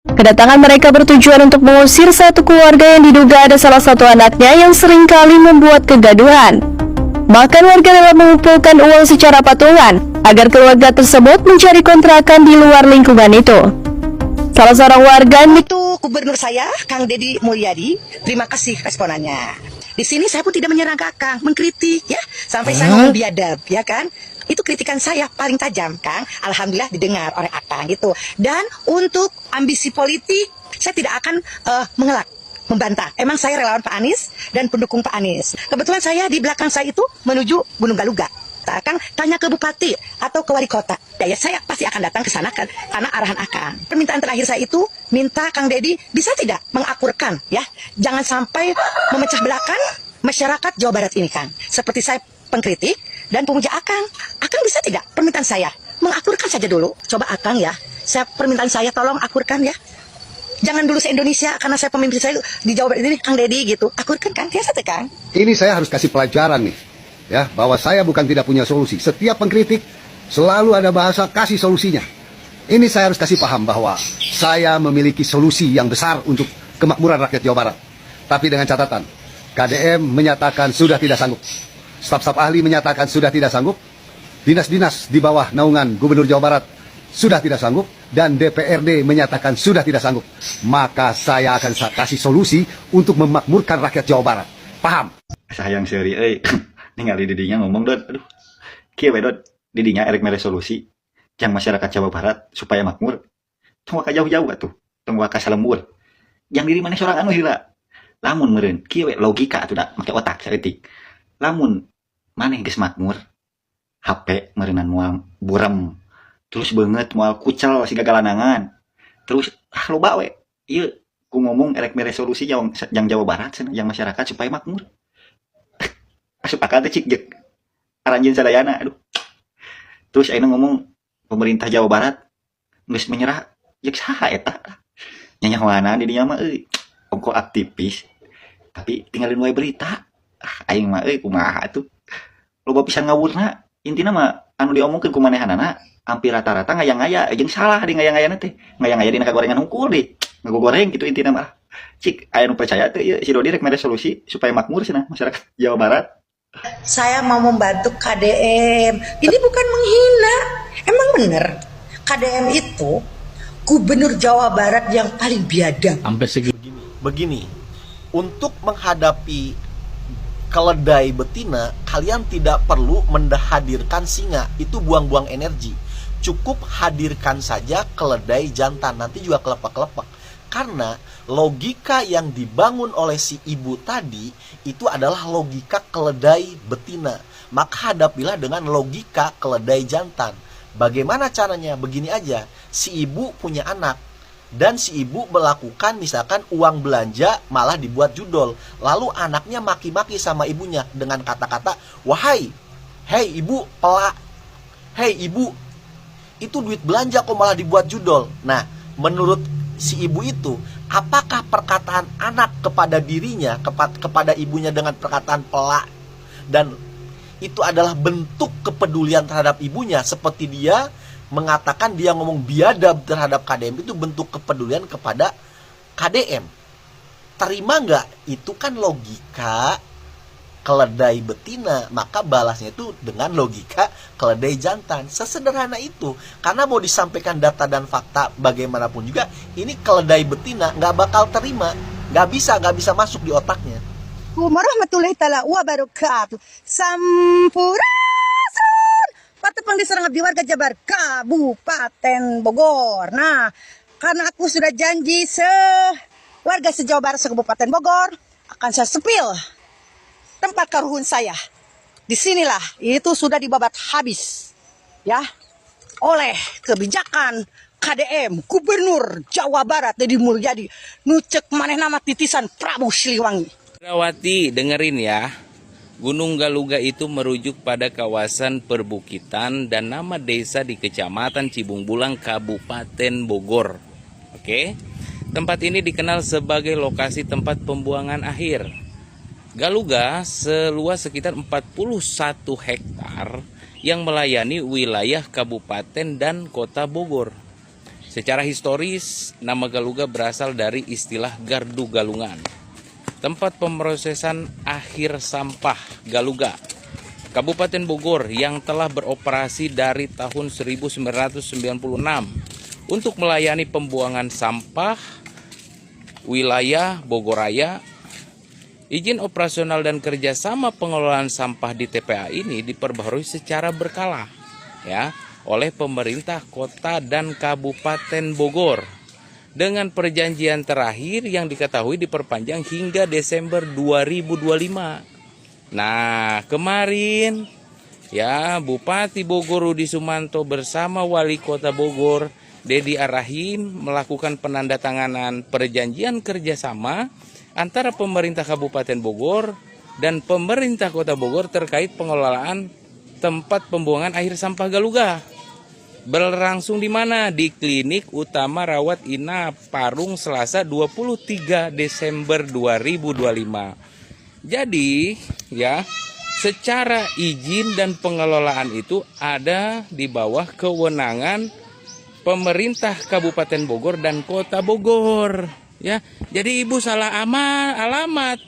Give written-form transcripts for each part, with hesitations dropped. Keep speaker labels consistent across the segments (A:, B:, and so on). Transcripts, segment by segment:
A: Kedatangan mereka bertujuan untuk mengusir satu keluarga yang diduga ada salah satu anaknya yang seringkali membuat kegaduhan. Bahkan warga rela mengumpulkan uang secara patungan agar keluarga tersebut mencari kontrakan di luar lingkungan itu. Salah seorang warga
B: Itu gubernur saya, Kang Deddy Mulyadi. Terima kasih responannya. Di sini saya pun tidak menyerang Kakang, mengkritik ya. Sampai saya ngomong biadab, ya kan? Itu kritikan saya paling tajam, Kang. Alhamdulillah didengar oleh Akang gitu. Dan untuk ambisi politik, saya tidak akan mengelak, membantah. Emang saya relawan Pak Anies dan pendukung Pak Anies. Kebetulan saya di belakang saya itu menuju Gunung Galuga. Akang tanya ke bupati atau ke wali kota, ya saya pasti akan datang ke sana kan, karena arahan Akang. Permintaan terakhir saya itu minta Kang Deddy bisa tidak mengakurkan ya, jangan sampai memecah belahkan masyarakat Jawa Barat ini Kang. Seperti saya pengkritik dan pemuja Akang, Akang bisa tidak permintaan saya mengakurkan saja dulu. Coba Akang ya, saya permintaan saya tolong akurkan ya. Jangan dulu se-Indonesia karena saya pemimpin saya di Jawa Barat ini Kang Deddy gitu. Akurkan Kang, biasa tuh Kang.
C: Ini saya harus kasih pelajaran nih, ya, bahwa saya bukan tidak punya solusi. Setiap pengkritik selalu ada bahasa kasih solusinya. Ini saya harus kasih paham bahwa saya memiliki solusi yang besar untuk kemakmuran rakyat Jawa Barat. Tapi dengan catatan, KDM menyatakan sudah tidak sanggup. Staf-staf ahli menyatakan sudah tidak sanggup. Dinas-dinas di bawah naungan Gubernur Jawa Barat sudah tidak sanggup. Dan DPRD menyatakan sudah tidak sanggup. Maka saya akan kasih solusi untuk memakmurkan rakyat Jawa Barat. Paham?
D: Sayang seri, ningali didinya ngomong dot, aduh, kieu we dot, didinya erek mere solusi, yang masyarakat Jawa Barat supaya makmur, tong ka jauh-jauh atuh, tong ka salembur, yang diri mana sorangan we heula, lamun meureun, kieu we logika atuh da, make otak saeutik, lamun maneh geus makmur, HP meureunan moal burem, terus beungeut moal kucel siga galanangan, terus loba we, ieu ku ngomong erek mere solusi yang Jawa Barat cenah, yang masyarakat supaya makmur. Asup akal teh cik jek aranjeun sadayana, aduh. Terus ayeuna ngomong pemerintah Jawa Barat geus menyerah, jek saha eta? Nyanyahoana di dinya mah euy, ongko aktivis. Tapi tinggalin wae berita. Aing mah euy kumaha atuh. Loba pisan ngawurna. Intina mah anu diomongkeun ku manehanana hampir rata-rata ngaya-ngaya, jeung salah di ngaya-ngayana teh. Ngaya-ngaya dina kagorengan hungkul deh. Ngagoreng gitu intina mah. Cik, aya nu percaya teh ieu si Dodi rek mere solusi supaya makmur cenah masyarakat Jawa Barat.
B: Saya mau membantu KDM. Ini bukan menghina. Emang bener KDM itu gubernur Jawa Barat yang paling biadab.
E: Sampai segini. Begini, untuk menghadapi keledai betina, kalian tidak perlu menghadirkan singa. Itu buang-buang energi. Cukup hadirkan saja keledai jantan. Nanti juga kelepak-kelepak. Karena logika yang dibangun oleh si ibu tadi itu adalah logika keledai betina. Maka hadapilah dengan logika keledai jantan. Bagaimana caranya? Begini aja. Si ibu punya anak. Dan si ibu melakukan misalkan uang belanja malah dibuat judol. Lalu anaknya maki-maki sama ibunya dengan kata-kata, "Wahai, hei ibu pelak. Hei ibu, itu duit belanja kok malah dibuat judol." Nah, menurut si ibu itu, apakah perkataan anak kepada dirinya, kepada ibunya dengan perkataan pelak, dan itu adalah bentuk kepedulian terhadap ibunya, seperti dia mengatakan dia ngomong biadab terhadap KDM, itu bentuk kepedulian kepada KDM. Terima nggak? Itu kan logika keledai betina, maka balasnya itu dengan logika keledai jantan. Sesederhana itu. Karena mau disampaikan data dan fakta bagaimanapun juga, ini keledai betina nggak bakal terima, nggak bisa masuk di otaknya.
B: Warahmatullahi taala wabarakatuh. Sampurasun. Patepang diserang abdi warga Jabar Kabupaten Bogor. Nah, karena aku sudah janji warga se-Jawa Barat se-Kabupaten Bogor akan saya sepil tempat karuhun saya. Disinilah itu sudah dibabat habis ya oleh kebijakan KDM Gubernur Jawa Barat Deddy Mulyadi nucek maneh nama titisan Prabu Siliwangi.
F: Rawati, dengerin ya. Gunung Galuga itu merujuk pada kawasan perbukitan dan nama desa di Kecamatan Cibungbulang, Kabupaten Bogor. Oke. Tempat ini dikenal sebagai lokasi tempat pembuangan akhir. Galuga seluas sekitar 41 hektar yang melayani wilayah Kabupaten dan Kota Bogor. Secara historis, nama Galuga berasal dari istilah Gardu Galungan, tempat pemrosesan akhir sampah Galuga, Kabupaten Bogor yang telah beroperasi dari tahun 1996 untuk melayani pembuangan sampah wilayah Bogoraya. Izin operasional dan kerjasama pengelolaan sampah di TPA ini diperbarui secara berkala, ya, oleh pemerintah kota dan Kabupaten Bogor dengan perjanjian terakhir yang diketahui diperpanjang hingga Desember 2025. Nah, kemarin ya Bupati Bogor Rudi Sumanto bersama Wali Kota Bogor Dedi Arahim melakukan penandatanganan perjanjian kerjasama antara pemerintah Kabupaten Bogor dan pemerintah Kota Bogor terkait pengelolaan tempat pembuangan akhir sampah Galuga. Berlangsung di mana? Di Klinik Utama Rawat Inap Parung Selasa 23 Desember 2025. Jadi, ya, secara izin dan pengelolaan itu ada di bawah kewenangan pemerintah Kabupaten Bogor dan Kota Bogor, ya. Jadi Ibu salah alamat.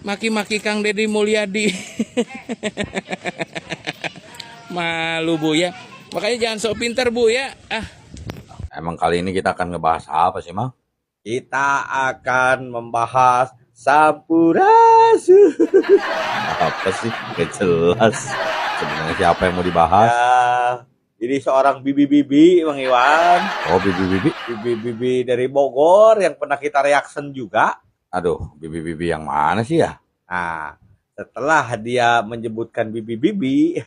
F: Maki-maki Kang Deddy Mulyadi. Malu Bu ya. Makanya jangan sok pintar Bu ya.
G: Emang kali ini kita akan ngebahas apa sih, Mang?
H: Kita akan membahas Sampurasun.
G: Apa sih? Gak jelas. Sebenarnya siapa yang mau dibahas?
H: Jadi seorang bibi-bibi, Bang Iwan.
G: Oh, bibi-bibi.
H: Bibi-bibi dari Bogor yang pernah kita reaction juga.
G: Aduh, bibi-bibi yang mana sih ya?
H: Nah, setelah dia menyebutkan bibi-bibi,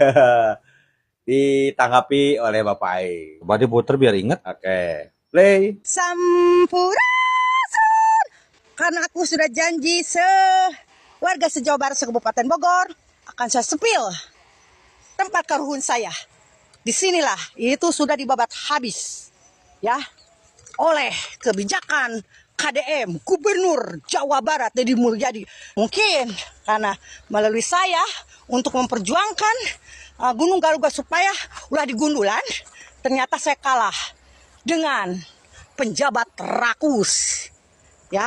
H: ditanggapi oleh Bapak Ai.
G: Coba diputer biar inget.
H: Oke, play.
B: Sampurasun. Karena aku sudah janji warga se-Jawa Barat se-Kabupaten Bogor akan saya sepil tempat karuhun saya. Disinilah itu sudah dibabat habis ya oleh kebijakan KDM Gubernur Jawa Barat Deddy Mulyadi. Mungkin karena melalui saya untuk memperjuangkan Gunung Galuga supaya ulah digundulan, ternyata saya kalah dengan penjabat rakus, ya,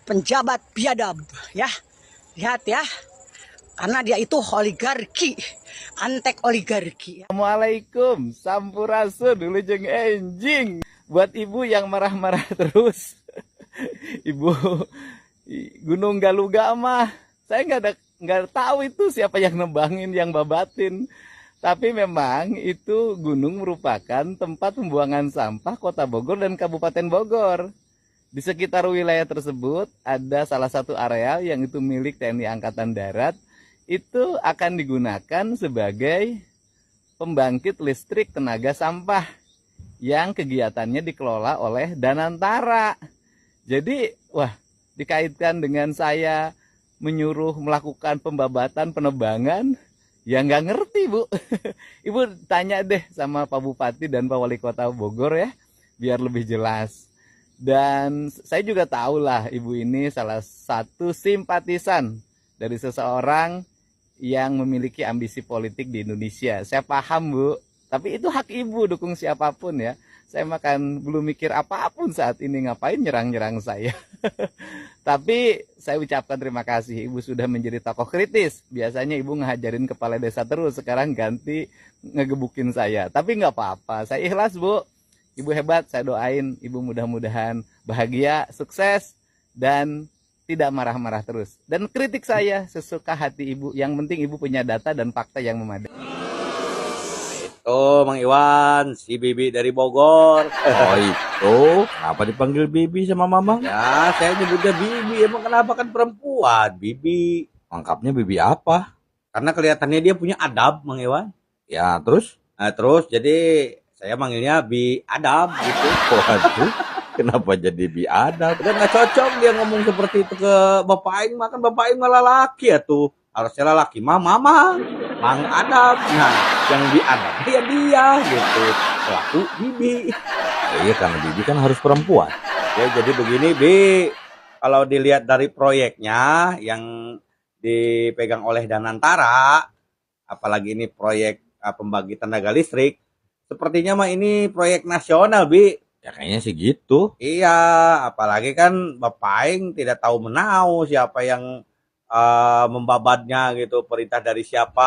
B: penjabat biadab, ya, lihat ya, karena dia itu oligarki, antek oligarki.
I: Assalamualaikum, Sampurasun dulu jeng enjing. Buat ibu yang marah-marah terus, ibu Gunung Galuga mah, saya nggak tahu itu siapa yang nembangin, yang babatin. Tapi memang itu gunung merupakan tempat pembuangan sampah Kota Bogor dan Kabupaten Bogor. Di sekitar wilayah tersebut ada salah satu areal yang itu milik TNI Angkatan Darat. Itu akan digunakan sebagai pembangkit listrik tenaga sampah yang kegiatannya dikelola oleh Danantara. Jadi, wah, dikaitkan dengan saya menyuruh melakukan pembabatan, penebangan, ya nggak ngerti Bu. Ibu tanya deh sama Pak Bupati dan Pak Wali Kota Bogor ya, biar lebih jelas. Dan saya juga tahu lah ibu ini salah satu simpatisan dari seseorang yang memiliki ambisi politik di Indonesia. Saya paham Bu, tapi itu hak ibu dukung siapapun ya. Saya makan belum mikir apapun saat ini, ngapain nyerang-nyerang saya. Tapi saya ucapkan terima kasih, ibu sudah menjadi tokoh kritis. Biasanya ibu ngajarin kepala desa terus, sekarang ganti ngegebukin saya. Tapi nggak apa-apa, saya ikhlas Bu. Ibu hebat, saya doain ibu mudah-mudahan bahagia, sukses, dan tidak marah-marah terus. Dan kritik saya sesuka hati ibu, yang penting ibu punya data dan fakta yang memadai.
H: Oh, Mang Iwan, si Bibi dari Bogor.
G: Oh itu, kenapa dipanggil Bibi sama Mama?
H: Ya, saya nyebutnya Bibi. Emang kenapa kan perempuan, Bibi?
G: Lengkapnya Bibi apa?
H: Karena kelihatannya dia punya adab, Mang Iwan.
G: Ya, terus?
H: Nah, terus jadi saya manggilnya Bi Adab gitu.
G: Waduh, kenapa jadi biadab?
H: Udah nggak cocok dia ngomong seperti itu ke Bapak Aing, makan Bapak Aing malah laki ya tuh. Harusnya laki mah mama, Mang Adab. Nah, yang biadab dia gitu. Selaku Bibi.
G: Iya, karena Bibi kan harus perempuan.
H: Ya, jadi begini Bi, kalau dilihat dari proyeknya yang dipegang oleh Danantara, apalagi ini proyek pembangkit tenaga listrik, sepertinya mah ini proyek nasional, Bi.
G: Ya kayaknya sih gitu.
H: Iya, apalagi kan Bapak Aing tidak tahu menau siapa yang membabatnya gitu, perintah dari siapa.